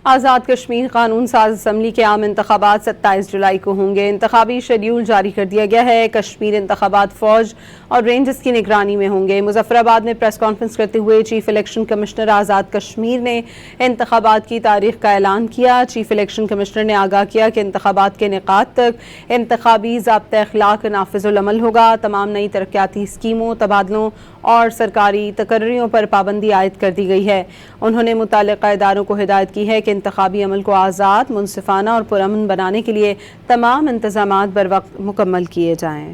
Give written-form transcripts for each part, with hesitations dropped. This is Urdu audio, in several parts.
آزاد کشمیر قانون ساز اسمبلی کے عام انتخابات 27 جولائی کو ہوں گے۔ انتخابی شیڈیول جاری کر دیا گیا ہے۔ کشمیر انتخابات فوج اور رینجرز کی نگرانی میں ہوں گے۔ مظفر آباد میں پریس کانفرنس کرتے ہوئے chief election commissioner Azad Kashmir نے انتخابات کی تاریخ کا اعلان کیا۔ چیف الیکشن کمشنر نے آگاہ کیا کہ انتخابات کے انعقاد تک انتخابی ضابطۂ اخلاق نافذ العمل ہوگا۔ تمام نئی ترقیاتی اسکیموں، تبادلوں اور سرکاری تقرریوں پر پابندی عائد کر دی گئی ہے۔ انہوں نے متعلقہ اداروں کو ہدایت کی ہے کہ انتخابی عمل کو آزاد، منصفانہ اور پرامن بنانے کے لیے تمام انتظامات بروقت مکمل کیے جائیں۔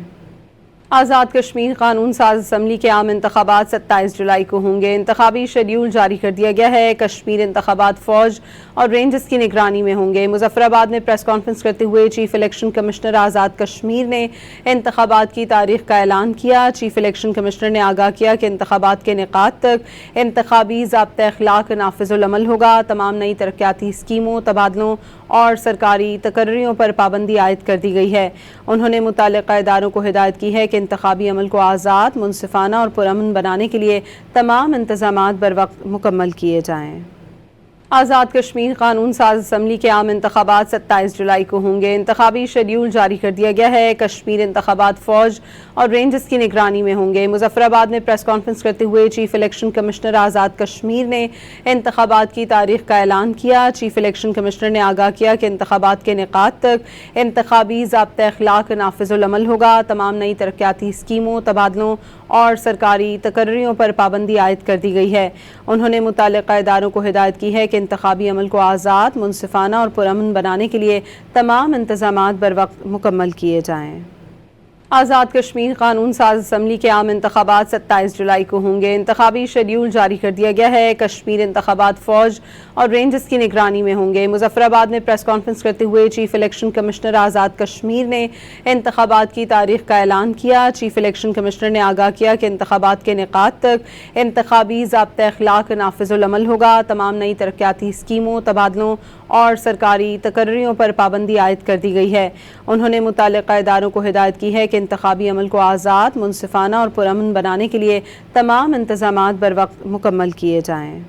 آزاد کشمیر قانون ساز اسمبلی کے عام انتخابات 27 جولائی کو ہوں گے۔ انتخابی شیڈیول جاری کر دیا گیا ہے۔ کشمیر انتخابات فوج اور رینجرز کی نگرانی میں ہوں گے۔ مظفر آباد میں پریس کانفرنس کرتے ہوئے chief election commissioner Azad Kashmir نے انتخابات کی تاریخ کا اعلان کیا۔ چیف الیکشن کمشنر نے آگاہ کیا کہ انتخابات کے انعقاد تک انتخابی ضابطۂ اخلاق نافذ العمل ہوگا۔ تمام نئی ترقیاتی اسکیموں، تبادلوں اور سرکاری تقرریوں پر پابندی عائد کر دی گئی ہے۔ انہوں نے متعلقہ اداروں کو ہدایت کی ہے کہ انتخابی عمل کو آزاد، منصفانہ اور پرامن بنانے کے لیے تمام انتظامات بروقت مکمل کیے جائیں۔ آزاد کشمیر قانون ساز اسمبلی کے عام انتخابات 27 جولائی کو ہوں گے۔ انتخابی شیڈیول جاری کر دیا گیا ہے۔ کشمیر انتخابات فوج اور رینجرز کی نگرانی میں ہوں گے۔ مظفر آباد میں پریس کانفرنس کرتے ہوئے chief election commissioner Azad Kashmir نے انتخابات کی تاریخ کا اعلان کیا۔ چیف الیکشن کمشنر نے آگاہ کیا کہ انتخابات کے انعقاد تک انتخابی ضابطۂ اخلاق نافذ العمل ہوگا۔ تمام نئی ترقیاتی اسکیموں، تبادلوں اور سرکاری تقرریوں پر پابندی عائد کر دی گئی ہے۔ انہوں نے متعلقہ اداروں کو ہدایت کی ہے کہ انتخابی عمل کو آزاد، منصفانہ اور پرامن بنانے کے لیے تمام انتظامات بروقت مکمل کیے جائیں۔ آزاد کشمیر قانون ساز اسمبلی کے عام انتخابات 27 جولائی کو ہوں گے۔ انتخابی شیڈیول جاری کر دیا گیا ہے۔ کشمیر انتخابات فوج اور رینجرز کی نگرانی میں ہوں گے۔ مظفر آباد میں پریس کانفرنس کرتے ہوئے chief election commissioner Azad Kashmir نے انتخابات کی تاریخ کا اعلان کیا۔ چیف الیکشن کمشنر نے آگاہ کیا کہ انتخابات کے انعقاد تک انتخابی ضابطۂ اخلاق نافذ العمل ہوگا۔ تمام نئی ترقیاتی اسکیموں، تبادلوں اور سرکاری تقرریوں پر پابندی عائد کر دی گئی ہے۔ انہوں نے متعلقہ اداروں کو ہدایت کی ہے کہ انتخابی عمل کو آزاد، منصفانہ اور پرامن بنانے کے لیے تمام انتظامات بروقت مکمل کیے جائیں۔ آزاد کشمیر قانون ساز اسمبلی کے عام انتخابات 27 جولائی کو ہوں گے۔ انتخابی شیڈیول جاری کر دیا گیا ہے۔ کشمیر انتخابات فوج اور رینجرز کی نگرانی میں ہوں گے۔ مظفر آباد میں پریس کانفرنس کرتے ہوئے chief election commissioner Azad Kashmir نے انتخابات کی تاریخ کا اعلان کیا۔ چیف الیکشن کمشنر نے آگاہ کیا کہ انتخابات کے انعقاد تک انتخابی ضابطۂ اخلاق نافذ العمل ہوگا۔ تمام نئی ترقیاتی اسکیموں، تبادلوں اور سرکاری تقرریوں پر پابندی عائد کر دی گئی ہے۔ انہوں نے متعلقہ اداروں کو ہدایت کی ہے کہ انتخابی عمل کو آزاد، منصفانہ اور پرامن بنانے کے لیے تمام انتظامات بروقت مکمل کیے جائیں۔